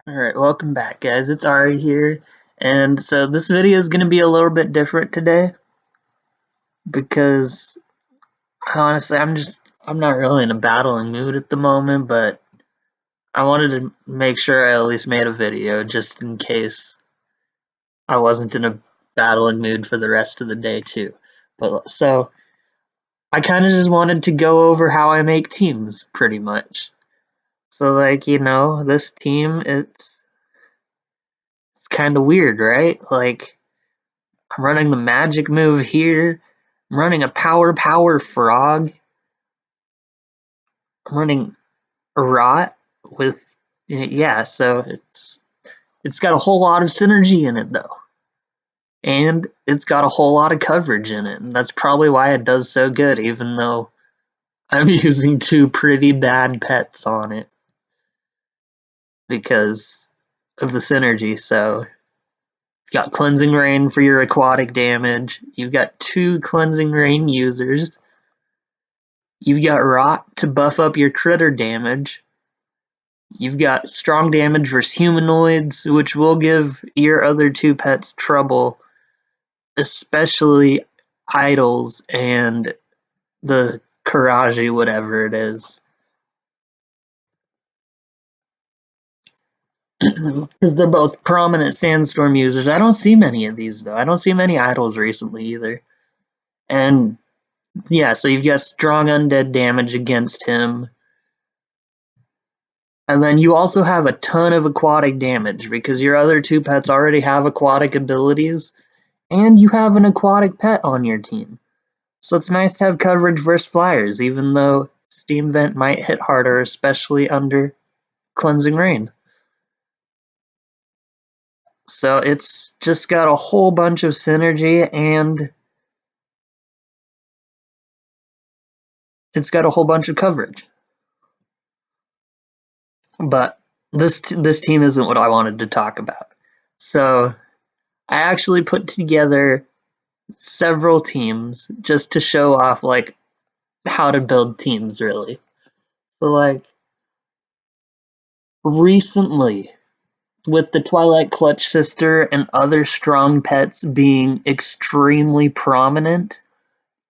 Alright, welcome back guys, it's Ari here, and so this video is going to be a little bit different today, because honestly I'm not really in a battling mood at the moment, but I wanted to make sure I at least made a video just in case I wasn't in a battling mood for the rest of the day too. But so I kind of just wanted to go over how I make teams pretty much. So like, this team, it's kind of weird, right? Like, I'm running the magic move here. I'm running a power frog. I'm running a rot with, yeah, so it's got a whole lot of synergy in it though. And it's got a whole lot of coverage in it. And that's probably why it does so good, even though I'm using two pretty bad pets on it because of the synergy. So you've got Cleansing Rain for your aquatic damage. You've got two Cleansing Rain users. You've got Rot to buff up your critter damage. You've got strong damage versus humanoids, which will give your other two pets trouble, especially Idols and the Karaji, whatever it is. Because they're both prominent Sandstorm users. I don't see many of these, though. I don't see many Idols recently, either. And, yeah, so you've got strong undead damage against him. And then you also have a ton of aquatic damage because your other two pets already have aquatic abilities, and you have an aquatic pet on your team. So it's nice to have coverage versus flyers, even though Steam Vent might hit harder, especially under Cleansing Rain. So it's just got a whole bunch of synergy, and it's got a whole bunch of coverage. But this team isn't what I wanted to talk about. So I actually put together several teams just to show off like how to build teams really. So like recently with the Twilight Clutch Sister and other strong pets being extremely prominent,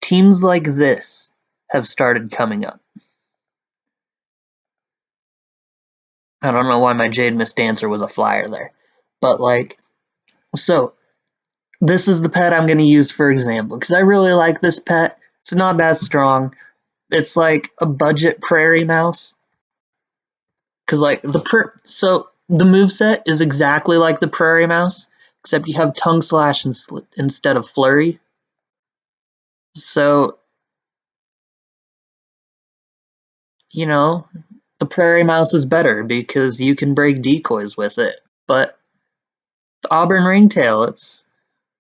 teams like this have started coming up. I don't know why my Jade Mist Dancer was a flyer there, but like, so this is the pet I'm going to use for example, because I really like this pet. It's not that strong. It's like a budget prairie mouse. Because like the moveset is exactly like the prairie mouse, except you have tongue slash instead of flurry. So the prairie mouse is better because you can break decoys with it. But the auburn ringtail,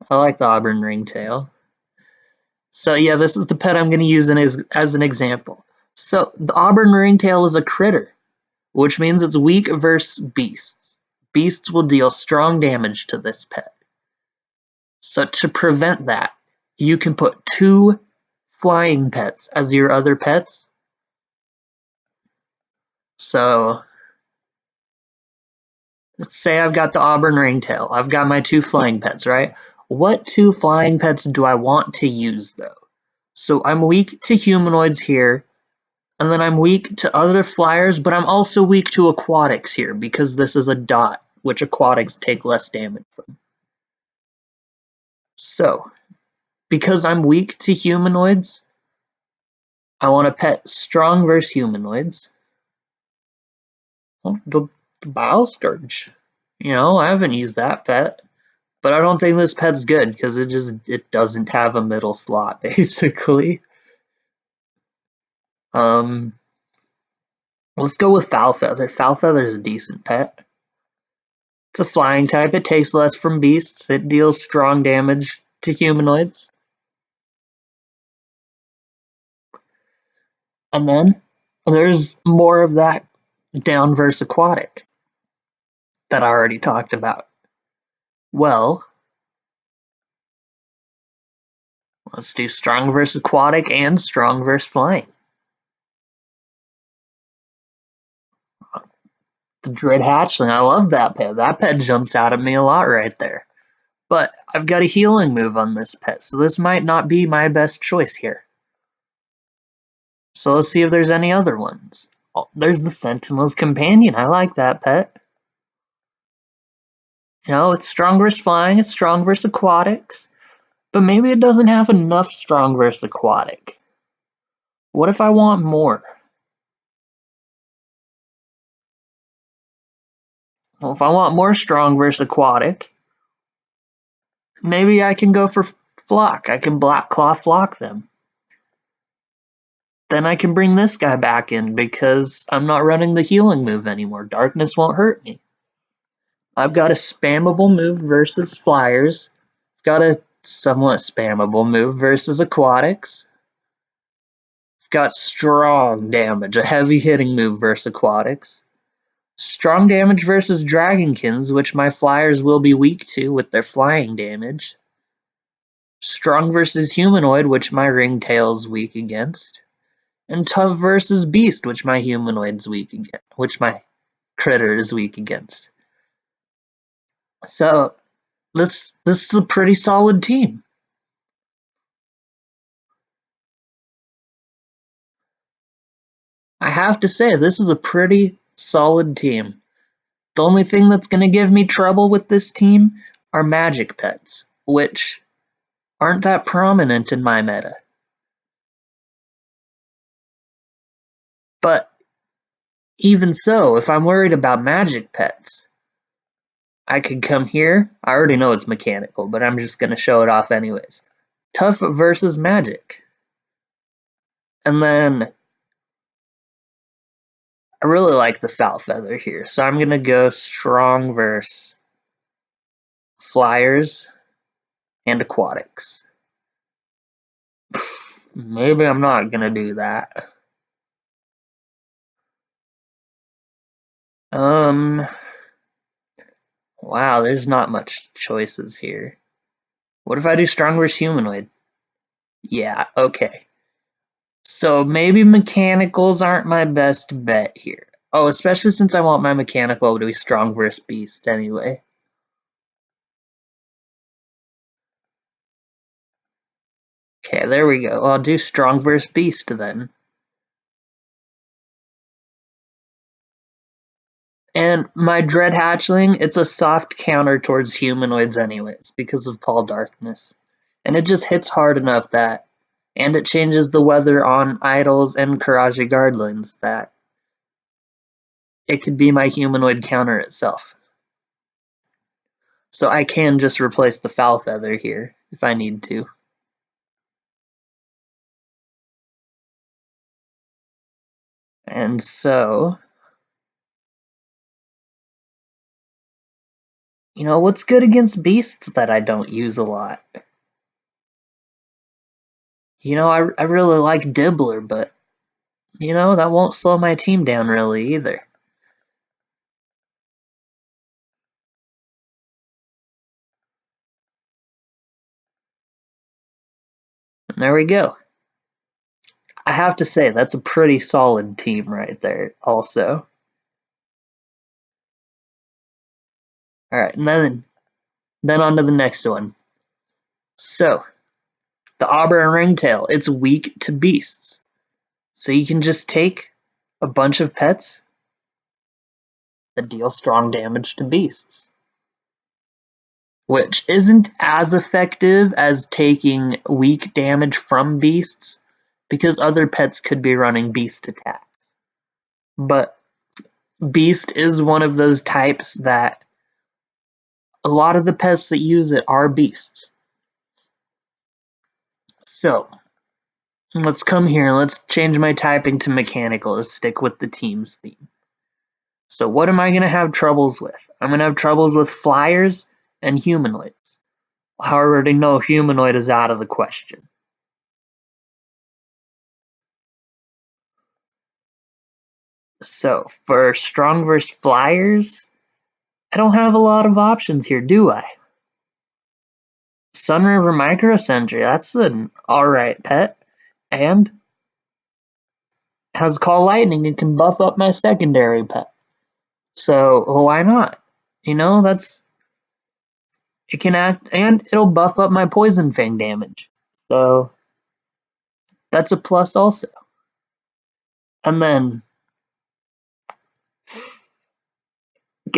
I like the auburn ringtail. So yeah, this is the pet I'm going to use as an example. So the auburn ringtail is a critter, which means it's weak versus beasts. Beasts will deal strong damage to this pet. So to prevent that, you can put two flying pets as your other pets. So let's say I've got the auburn ringtail. I've got my two flying pets, right? What two flying pets do I want to use though? So I'm weak to humanoids here, and then I'm weak to other flyers, but I'm also weak to aquatics here because this is a dot, which aquatics take less damage from. So, because I'm weak to humanoids, I want to pet strong versus humanoids. Well, the Bioscourge. I haven't used that pet. But I don't think this pet's good because it doesn't have a middle slot, basically. Let's go with Foulfeather. Foulfeather's a decent pet. It's a flying type. It takes less from beasts. It deals strong damage to humanoids. And then there's more of that down versus aquatic that I already talked about. Well, let's do strong versus aquatic and strong versus flying. The Dread Hatchling, I love that pet. That pet jumps out at me a lot right there. But I've got a healing move on this pet, so this might not be my best choice here. So let's see if there's any other ones. Oh, there's the Sentinel's Companion. I like that pet. You know, it's strong versus flying, it's strong versus aquatics, but maybe it doesn't have enough strong versus aquatic. What if I want more? Well, if I want more strong versus aquatic, maybe I can go for Flock. I can Black Claw Flock them. Then I can bring this guy back in because I'm not running the healing move anymore. Darkness won't hurt me. I've got a spammable move versus flyers. I've got a somewhat spammable move versus aquatics. I've got strong damage, a heavy hitting move versus aquatics. Strong damage versus Dragonkins, which my flyers will be weak to with their flying damage. Strong versus Humanoid, which my Ringtail's weak against. And Tough versus Beast, which my Humanoid's weak against, which my Critter is weak against. So this is a pretty solid team. I have to say, this is a pretty solid team. The only thing that's going to give me trouble with this team are magic pets, which aren't that prominent in my meta. But even so, if I'm worried about magic pets, I could come here. I already know it's mechanical, but I'm just going to show it off anyways. Tough versus magic. And then I really like the Foul Feather here, so I'm going to go strong versus flyers and aquatics. Maybe I'm not going to do that. Wow, there's not much choices here. What if I do strong versus humanoid? Yeah, okay. So maybe mechanicals aren't my best bet here. Oh, especially since I want my mechanical to be strong versus beast anyway. Okay, there we go. I'll do strong versus beast then. And my Dread Hatchling, it's a soft counter towards humanoids anyways, because of Call Darkness. And it just hits hard enough that, and it changes the weather on idols and Karaji Guardlings that it could be my humanoid counter itself. So I can just replace the Foul Feather here, if I need to. And so, you know, what's good against beasts that I don't use a lot? You know, I really like Dibbler, but, you know, that won't slow my team down really either. And there we go. I have to say, that's a pretty solid team right there also. Alright, and then on to the next one. So, the Auburn Ringtail, it's weak to beasts. So you can just take a bunch of pets that deal strong damage to beasts. Which isn't as effective as taking weak damage from beasts, because other pets could be running beast attacks. But beast is one of those types that a lot of the pets that use it are beasts. So, let's come here, let's change my typing to mechanical to stick with the team's theme. So what am I going to have troubles with? I'm going to have troubles with flyers and humanoids. I already know humanoid is out of the question. So for strong versus flyers, I don't have a lot of options here, do I? Sunriver Micro Sentry, that's an alright pet. And has Call Lightning, it can buff up my secondary pet. So why not? You know, it can act, and it'll buff up my Poison Fang damage. So that's a plus also. And then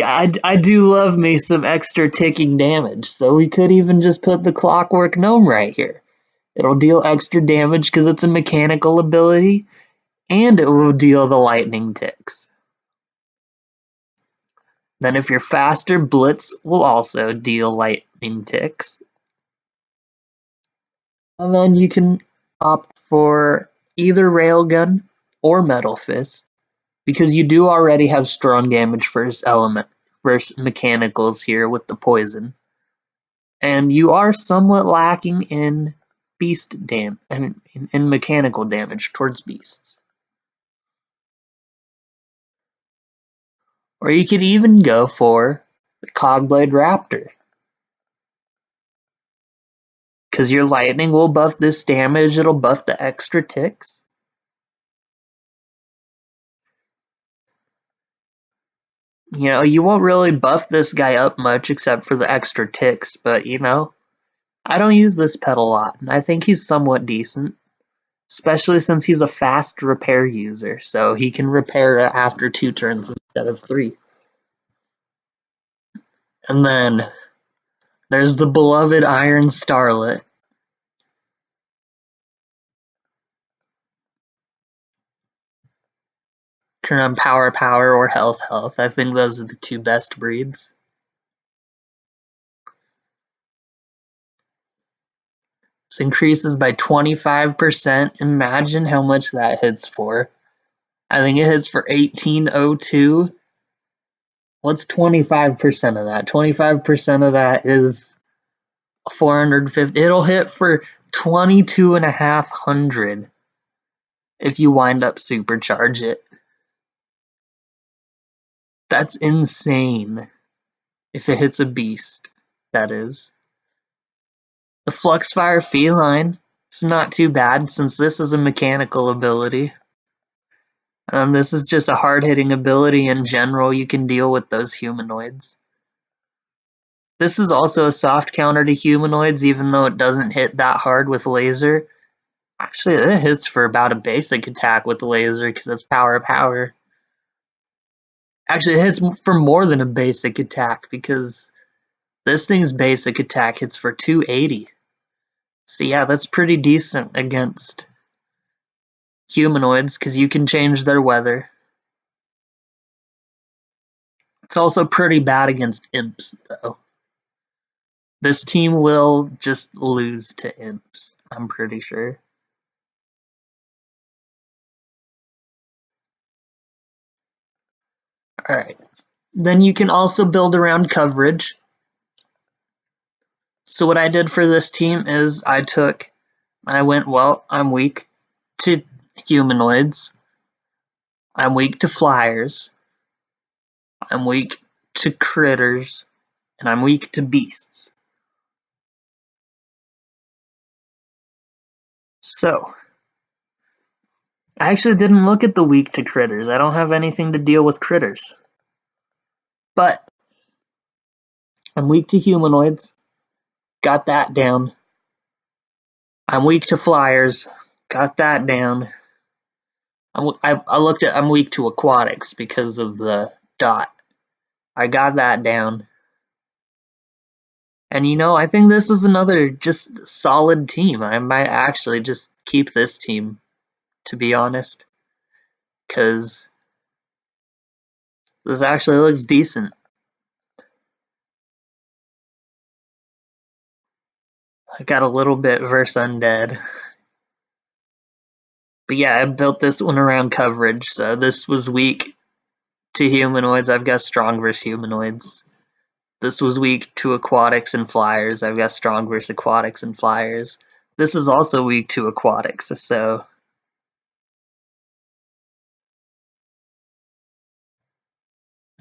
I do love me some extra ticking damage, so we could even just put the Clockwork Gnome right here. It'll deal extra damage because it's a mechanical ability, and it will deal the lightning ticks. Then if you're faster, Blitz will also deal lightning ticks. And then you can opt for either Railgun or Metal Fist, because you do already have strong damage versus mechanicals here with the poison. And you are somewhat lacking in beast in mechanical damage towards beasts. Or you could even go for the Cogblade Raptor, because your lightning will buff this damage, it'll buff the extra ticks. You know, you won't really buff this guy up much except for the extra ticks, but you know, I don't use this pet a lot, and I think he's somewhat decent, especially since he's a fast repair user, so he can repair it after 2 turns instead of 3. And then there's the beloved Iron Starlet. Turn on Power Power or Health Health. I think those are the 2 best breeds. This increases by 25%. Imagine how much that hits for. I think it hits for 1802. What's 25% of that? 25% of that is 450. It'll hit for 22,500 if you wind up supercharge it. That's insane. If it hits a beast, that is. The Fluxfire Feline, it's not too bad since this is a mechanical ability. This is just a hard-hitting ability in general. You can deal with those humanoids. This is also a soft counter to humanoids, even though it doesn't hit that hard with laser. Actually, it hits for about a basic attack with laser because it's power power. Actually, it hits for more than a basic attack because this thing's basic attack hits for 280. So yeah, that's pretty decent against humanoids because you can change their weather. It's also pretty bad against imps, though. This team will just lose to imps, I'm pretty sure. Alright. Then you can also build around coverage. So what I did for this team is I went, well, I'm weak to humanoids. I'm weak to flyers. I'm weak to critters. And I'm weak to beasts. So, I actually didn't look at the weak to critters. I don't have anything to deal with critters. But, I'm weak to humanoids. Got that down. I'm weak to flyers. Got that down. I'm weak to aquatics because of the dot. I got that down. And you know, I think this is another just solid team. I might actually just keep this team, to be honest. Because this actually looks decent. I got a little bit versus undead. But yeah, I built this one around coverage, so this was weak to humanoids. I've got strong versus humanoids. This was weak to aquatics and flyers. I've got strong versus aquatics and flyers. This is also weak to aquatics, so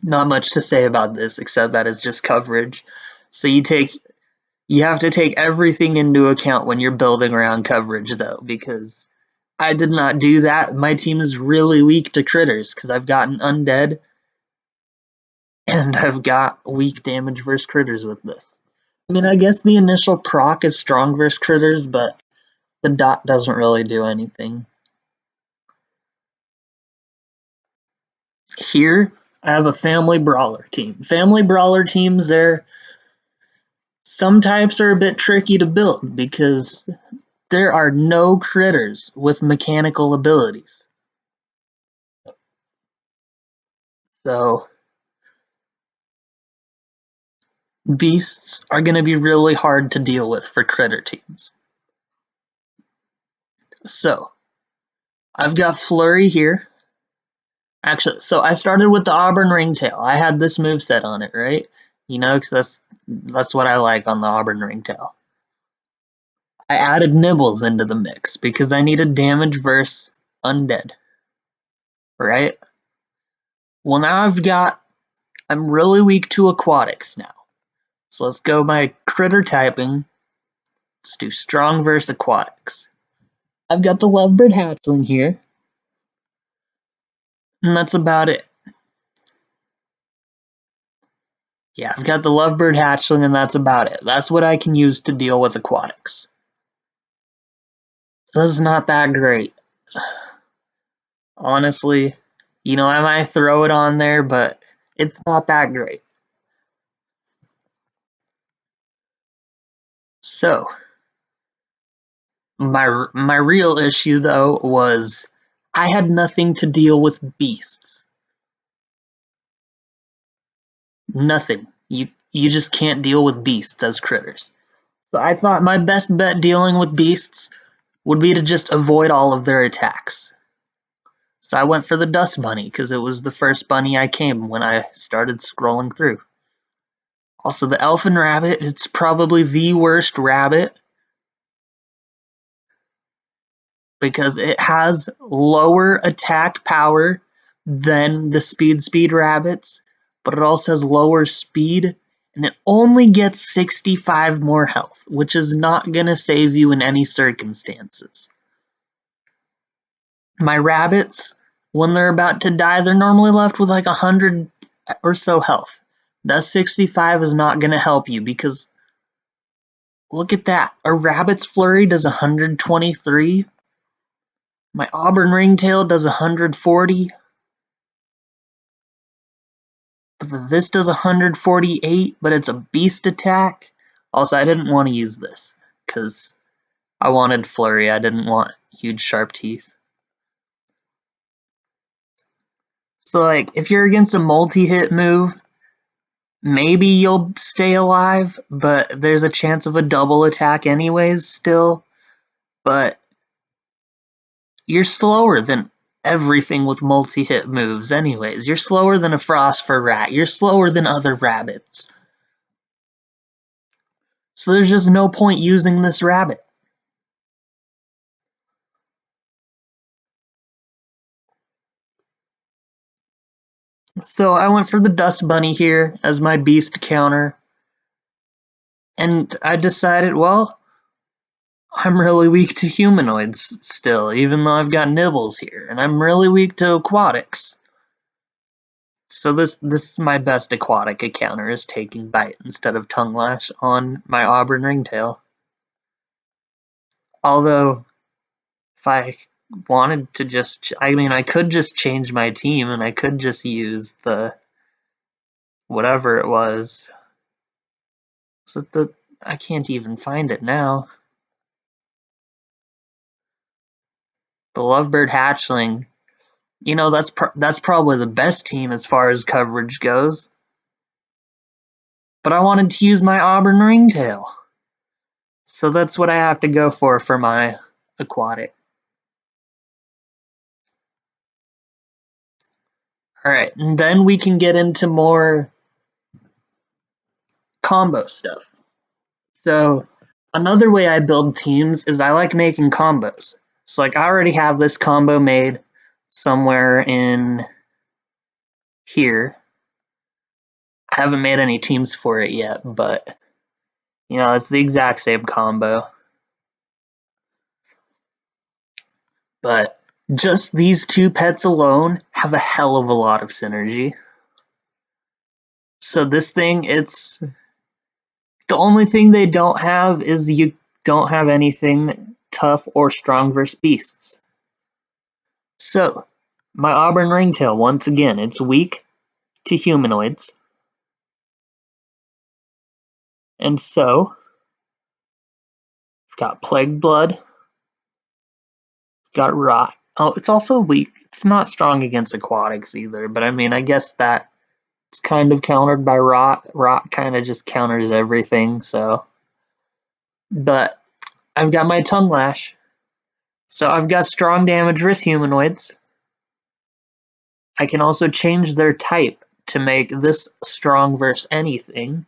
not much to say about this except that it's just coverage. So you have to take everything into account when you're building around coverage though, because I did not do that. My team is really weak to critters because I've gotten undead and I've got weak damage versus critters with this. I mean, I guess the initial proc is strong versus critters, but the dot doesn't really do anything. Here, I have a family brawler team. Family brawler teams, some types are a bit tricky to build because there are no critters with mechanical abilities. So beasts are going to be really hard to deal with for critter teams. So I've got Flurry here. Actually, so I started with the Auburn Ringtail. I had this move set on it, right? You know, because that's what I like on the Auburn Ringtail. I added Nibbles into the mix because I needed damage versus undead, right? Well, now I'm really weak to aquatics now. So let's go by critter typing. Let's do strong versus aquatics. I've got the Lovebird Hatchling here, and that's about it. Yeah, I've got the Lovebird Hatchling, and that's about it. That's what I can use to deal with aquatics. This is not that great. Honestly, you know, I might throw it on there, but it's not that great. So, my real issue though was I had nothing to deal with beasts. Nothing. You just can't deal with beasts as critters. So I thought my best bet dealing with beasts would be to just avoid all of their attacks. So I went for the Dust Bunny because it was the first bunny I came when I started scrolling through. Also, the Elfin Rabbit, it's probably the worst rabbit because it has lower attack power than the Speed rabbits, but it also has lower speed, and it only gets 65 more health, which is not going to save you in any circumstances. My rabbits, when they're about to die, they're normally left with like 100 or so health. That 65 is not going to help you because look at that. A rabbit's flurry does 123. My Auburn Ringtail does 140. This does 148, but it's a beast attack. Also, I didn't want to use this because I wanted flurry. I didn't want huge sharp teeth. So like, if you're against a multi-hit move, maybe you'll stay alive, but there's a chance of a double attack anyways still. But you're slower than everything with multi-hit moves anyways. You're slower than a Phosphor Rat. You're slower than other rabbits. So there's just no point using this rabbit. So I went for the Dust Bunny here as my beast counter. And I decided, well, I'm really weak to humanoids still, even though I've got Nibbles here. And I'm really weak to aquatics. So this is my best aquatic encounter, is taking Bite instead of Tongue Lash on my Auburn Ringtail. Although, if I wanted to just, I mean, I could just change my team and I could just use the, whatever it was. Was it the, I can't even find it now. The Lovebird Hatchling. You know, that's probably the best team as far as coverage goes. But I wanted to use my Auburn Ringtail. So that's what I have to go for my aquatic. Alright, and then we can get into more combo stuff. So another way I build teams is I like making combos. So like I already have this combo made somewhere in here. I haven't made any teams for it yet, but you know, it's the exact same combo. But just these two pets alone have a hell of a lot of synergy. So this thing, it's the only thing they don't have is you don't have anything tough or strong versus beasts. So my Auburn Ringtail, once again, it's weak to humanoids. And so it's got Plague Blood, got Rot. Oh, it's also weak. It's not strong against aquatics either, but I mean, I guess that it's kind of countered by Rot. Rot kind of just counters everything, so. But I've got my Tongue Lash. So I've got strong damage versus humanoids. I can also change their type to make this strong versus anything.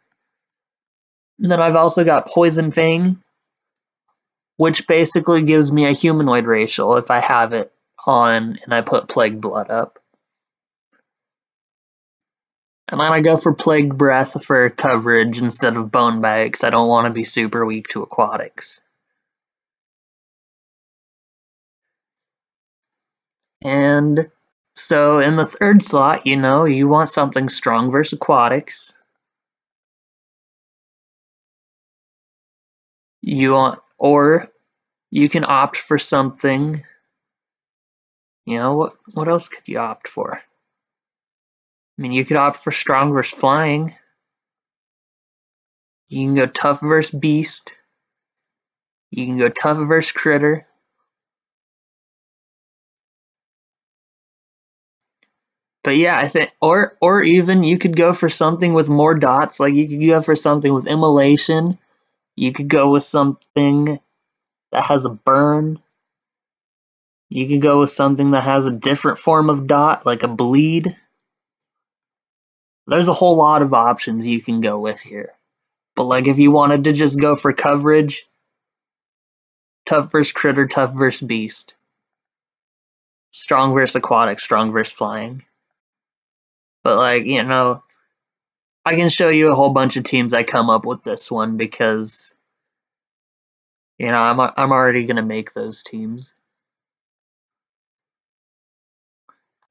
And then I've also got Poison Fang, which basically gives me a humanoid racial if I have it on and I put Plague Blood up. And then I go for Plague Breath for coverage instead of Bone Bite because I don't want to be super weak to aquatics. And so in the third slot, you want something strong versus aquatics. Or you can opt for something, what else could you opt for? I mean, you could opt for strong versus flying. You can go tough versus beast. You can go tough versus critter. But yeah, I think, or even you could go for something with more dots. Like you could go for something with immolation. You could go with something that has a burn. You could go with something that has a different form of dot, like a bleed. There's a whole lot of options you can go with here. But like if you wanted to just go for coverage, tough versus critter, tough versus beast. Strong versus aquatic, strong versus flying. But like, I can show you a whole bunch of teams I come up with this one because I'm already gonna make those teams.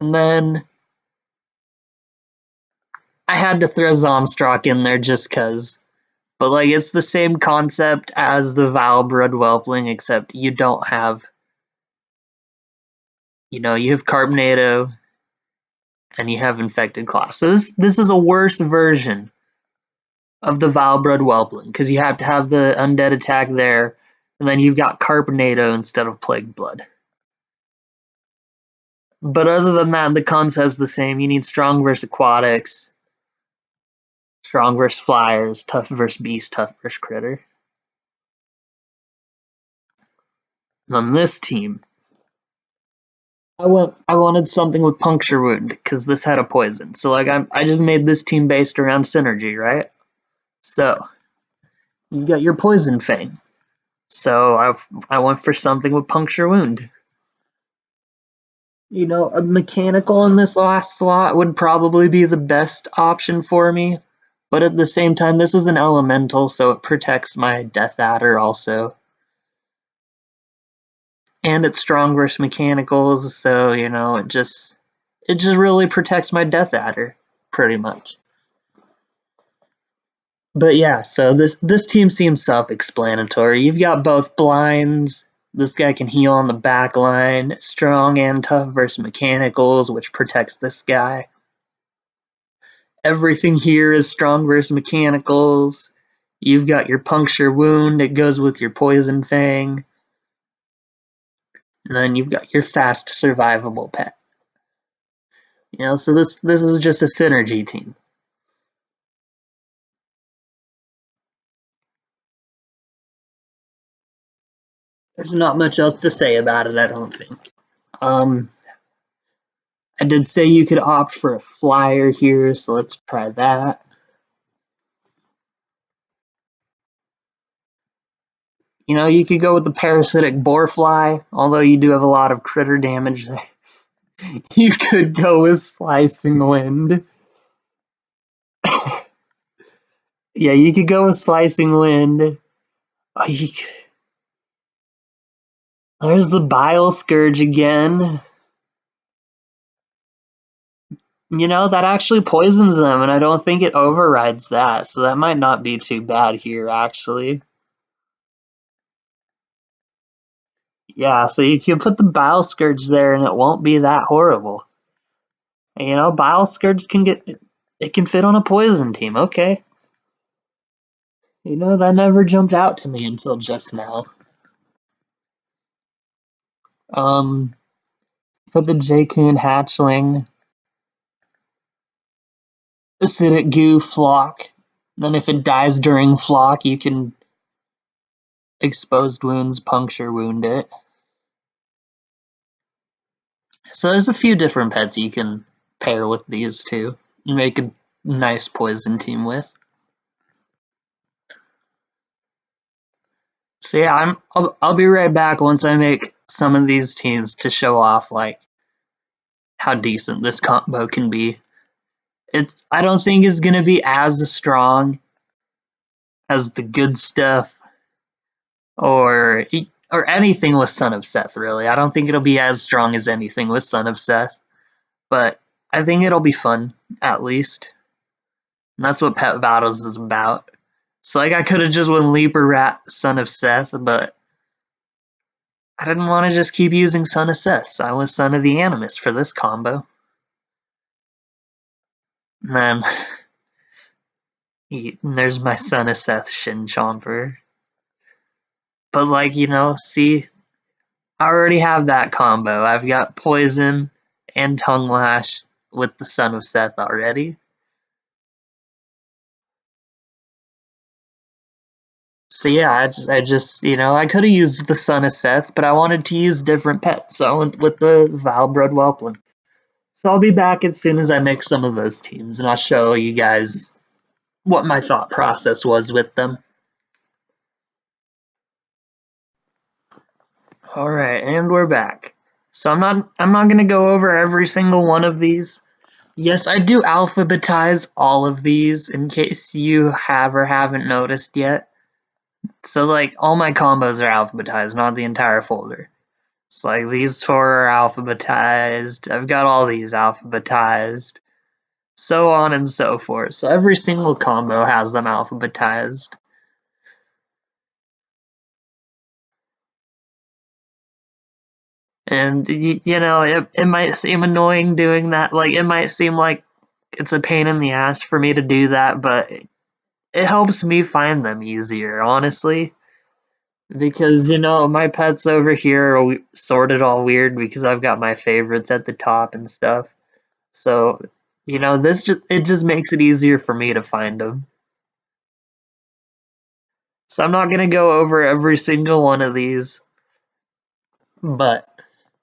And then I had to throw Zomstrock in there just cause. But like it's the same concept as the Valbrood Whelpling, except you don't have you have Carbonato and you have Infected Claw. So this is a worse version of the Valbrood Whelpling, because you have to have the undead attack there, and then you've got Carbonato instead of Plague Blood. But other than that, the concept's the same. You need strong versus aquatics, strong versus flyers, tough versus beast, tough versus critter. And on this team, I wanted something with puncture wound because this had a poison. So like I just made this team based around synergy, right? So you got your Poison Fang. So I went for something with puncture wound. A mechanical in this last slot would probably be the best option for me, but at the same time, this is an elemental, so it protects my Death Adder also. And it's strong versus mechanicals, so it just really protects my Death Adder, pretty much. But yeah, so this team seems self-explanatory. You've got both blinds. This guy can heal on the back line, strong and tough versus mechanicals, which protects this guy. Everything here is strong versus mechanicals. You've got your puncture wound, it goes with your poison fang. And then you've got your fast survivable pet. So this is just a synergy team. There's not much else to say about it, I don't think. I did say you could opt for a flyer here, so let's try that. You could go with the parasitic boarfly, although you do have a lot of critter damage there. You could go with slicing wind. Yeah, you could go with slicing wind. There's the bile scourge again. You know, that actually poisons them, and I don't think it overrides that, so that might not be too bad here, actually. Yeah, so you can put the Bile Scourge there, and it won't be that horrible. You know, Bile Scourge can get... It can fit on a poison team, okay. You know, that never jumped out to me until just now. Put the J-Kun Hatchling, Acidic Goo, Flock. Then if it dies during Flock, you can Exposed Wounds, Puncture Wound it. So there's a few different pets you can pair with these two and make a nice poison team with. So yeah, I'll be right back once I make some of these teams to show off like how decent this combo can be. I don't think it's gonna be as strong as the good stuff or anything with Son of Seth, really. I don't think it'll be as strong as anything with Son of Seth, but I think it'll be fun, at least. And that's what Pet Battles is about. So, like, I could have just went Leaper Rat, Son of Seth, but I didn't want to just keep using Son of Seth, so I was Son of the Animus for this combo. And then, there's my Son of Seth Shin Chomper. But, like, you know, see, I already have that combo. I've got Poison and Tongue Lash with the Son of Seth already. So yeah, I just you know, I could have used the Son of Seth, but I wanted to use different pets, so I went with the Valbred Whelpling. So I'll be back as soon as I make some of those teams, and I'll show you guys what my thought process was with them. All right, and we're back. So I'm not going to go over every single one of these. Yes, I do alphabetize all of these in case you have or haven't noticed yet. So like all my combos are alphabetized, not the entire folder. It's like these four are alphabetized. I've got all these alphabetized. So on and so forth. So every single combo has them alphabetized. And you know, it might seem annoying doing that. Like it might seem like it's a pain in the ass for me to do that, but it helps me find them easier, honestly. Because you know, my pets over here are sorted all weird because I've got my favorites at the top and stuff. So, you know, it just makes it easier for me to find them. So I'm not gonna go over every single one of these, but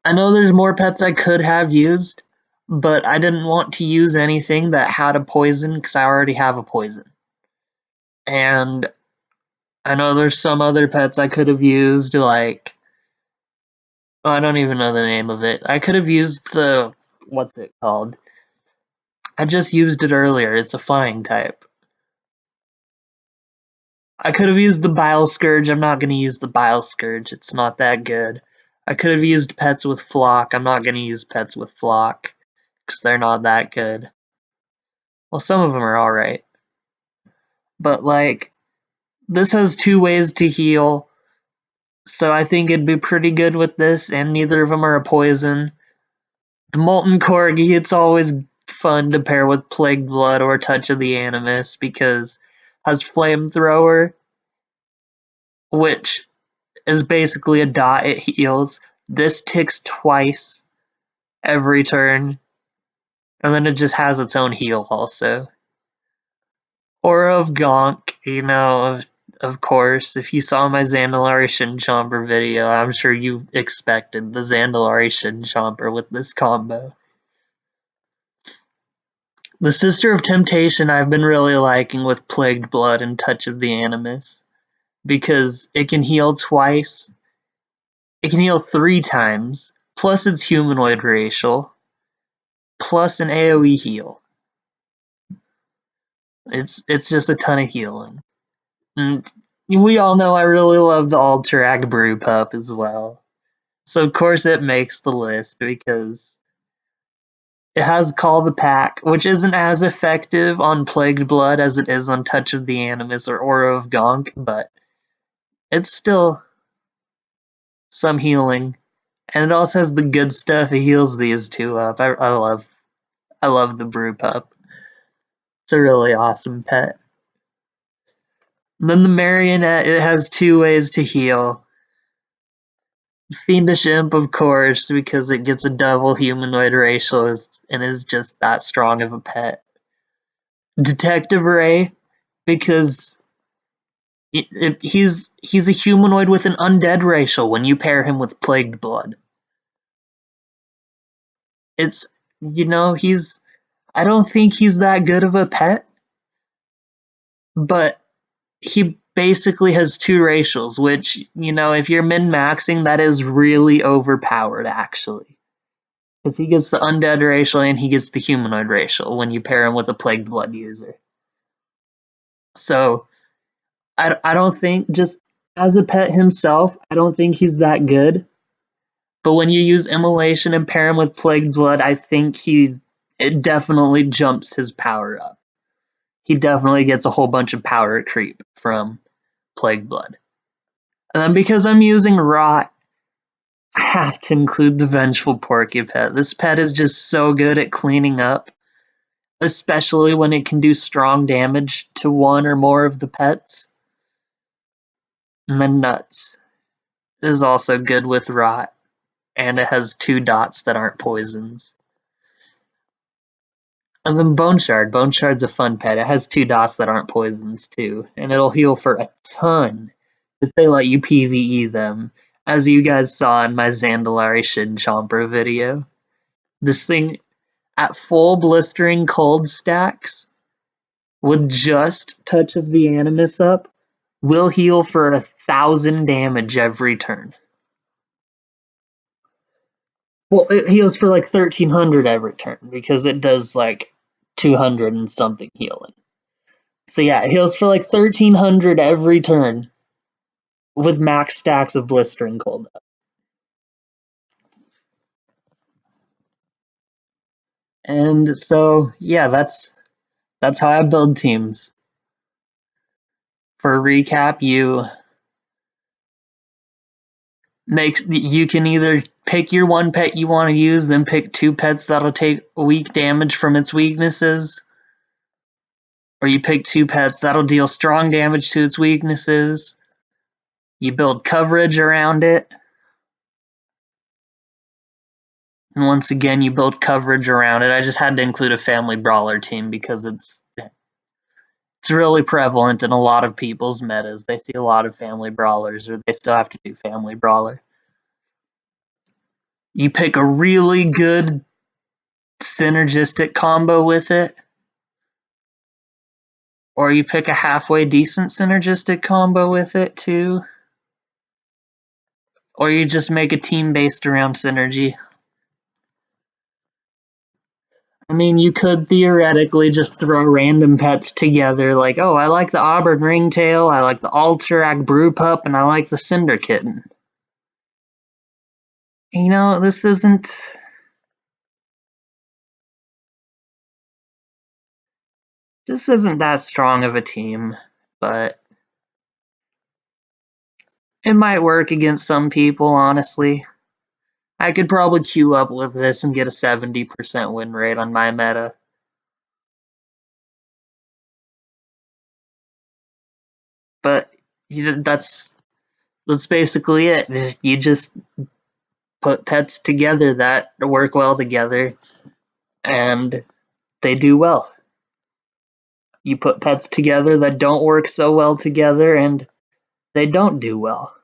I know there's more pets I could have used, but I didn't want to use anything that had a poison because I already have a poison. And I know there's some other pets I could have used, like, I don't even know the name of it. I could have used what's it called? I just used it earlier. It's a flying type. I could have used the Bile Scourge. I'm not going to use the Bile Scourge. It's not that good. I could have used pets with Flock. I'm not going to use pets with Flock because they're not that good. Well, some of them are alright. But, like, this has 2 ways to heal, so I think it'd be pretty good with this, and neither of them are a poison. The Molten Corgi, it's always fun to pair with Plague Blood or Touch of the Animus because it has Flamethrower, which is basically a dot, it heals. This ticks twice every turn, and then it just has its own heal also. Aura of Gonk, you know, of course, if you saw my Zandalari Shinchomper video, I'm sure you expected the Zandalari Shinchomper with this combo. The Sister of Temptation I've been really liking with Plagued Blood and Touch of the Animus, because it can heal twice, it can heal 3 times, plus it's humanoid racial, plus an AoE heal. It's just a ton of healing. And we all know I really love the Alterac Brew Pup as well. So of course it makes the list because It has Call the Pack, which isn't as effective on Plagued Blood as it is on Touch of the Animus or Aura of Gonk, but it's still some healing. And it also has the good stuff. It heals these two up. I love the Brew Pup. It's a really awesome pet. And then the Marionette, it has 2 ways to heal. Fiendish Imp, of course, because it gets a double humanoid racial and is just that strong of a pet. Detective Ray, because he's a humanoid with an undead racial when you pair him with Plagued Blood. It's, I don't think he's that good of a pet, but he basically has 2 racials, which, if you're min-maxing, that is really overpowered, actually. Because he gets the undead racial and he gets the humanoid racial when you pair him with a Plagued Blood user. So, I don't think, just as a pet himself, I don't think he's that good. But when you use Immolation and pair him with Plagued Blood, I think it definitely jumps his power up. He definitely gets a whole bunch of power creep from Plagued Blood. And then because I'm using Rot, I have to include the Vengeful Porcupet. This pet is just so good at cleaning up, especially when it can do strong damage to one or more of the pets. And then Nuts is also good with Rot, and it has 2 dots that aren't poisons. And then Bone Shard. Bone Shard's a fun pet. It has 2 dots that aren't poisons too, and it'll heal for a ton if they let you PvE them, as you guys saw in my Zandalari Shin Chomper video. This thing, at full blistering cold stacks, with just Touch of the Animus up, will heal for 1,000 damage every turn. Well, it heals for like 1,300 every turn, because it does like 200 and something healing. So yeah, it heals for like 1,300 every turn with max stacks of Blistering Cold. And so yeah, that's how I build teams. For a recap, you can either pick your one pet you want to use, then pick 2 pets that'll take weak damage from its weaknesses, or you pick 2 pets that'll deal strong damage to its weaknesses. You build coverage around it. And once again, you build coverage around it. I just had to include a family brawler team because it's really prevalent in a lot of people's metas. They see a lot of family brawlers, or they still have to do family brawler. You pick a really good synergistic combo with it, or you pick a halfway decent synergistic combo with it too, or you just make a team based around synergy. I mean, you could theoretically just throw random pets together, like, oh, I like the Auburn Ringtail, I like the Alterac Brew Pup, and I like the Cinder Kitten. This isn't that strong of a team, but it might work against some people, honestly. I could probably queue up with this and get a 70% win rate on my meta. But that's basically it. You just put pets together that work well together, and they do well. You put pets together that don't work so well together, and they don't do well.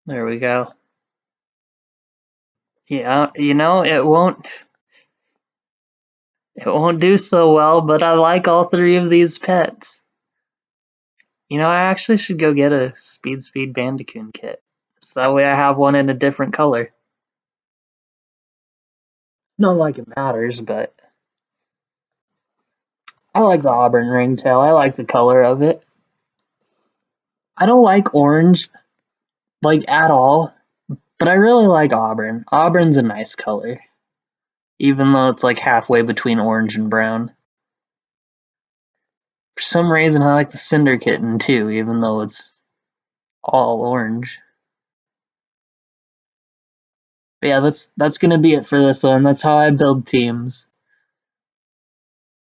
There we go. Yeah, it won't do so well, but I like all 3 of these pets. You know, I actually should go get a Speed Bandicoot kit. So that way I have one in a different color. Not like it matters, but I like the Auburn ringtail. I like the color of it. I don't like orange, like at all, but I really like Auburn. Auburn's a nice color, even though it's like halfway between orange and brown. For some reason, I like the Cinder Kitten too, even though it's all orange. But yeah, that's gonna be it for this one. That's how I build teams.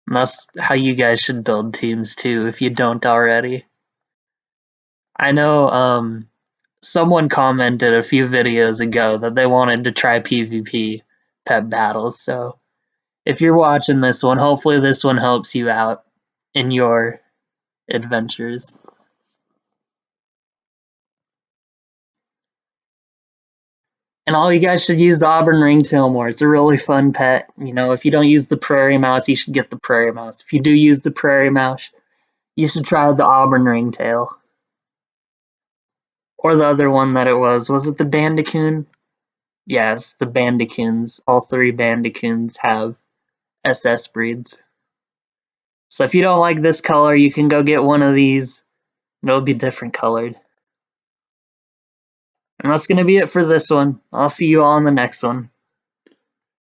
And that's how you guys should build teams too, if you don't already. I know someone commented a few videos ago that they wanted to try PvP pet battles, so if you're watching this one, hopefully this one helps you out in your adventures. And all you guys should use the Auburn ringtail more. It's a really fun pet. You know, if you don't use the prairie mouse, you should get the prairie mouse. If you do use the prairie mouse, you should try the Auburn ringtail. Or the other one that it was. Was it the Bandicoon? Yes, the Bandicoons. All three Bandicoons have SS breeds. So if you don't like this color, you can go get one of these. It'll be different colored. And that's going to be it for this one. I'll see you all in the next one.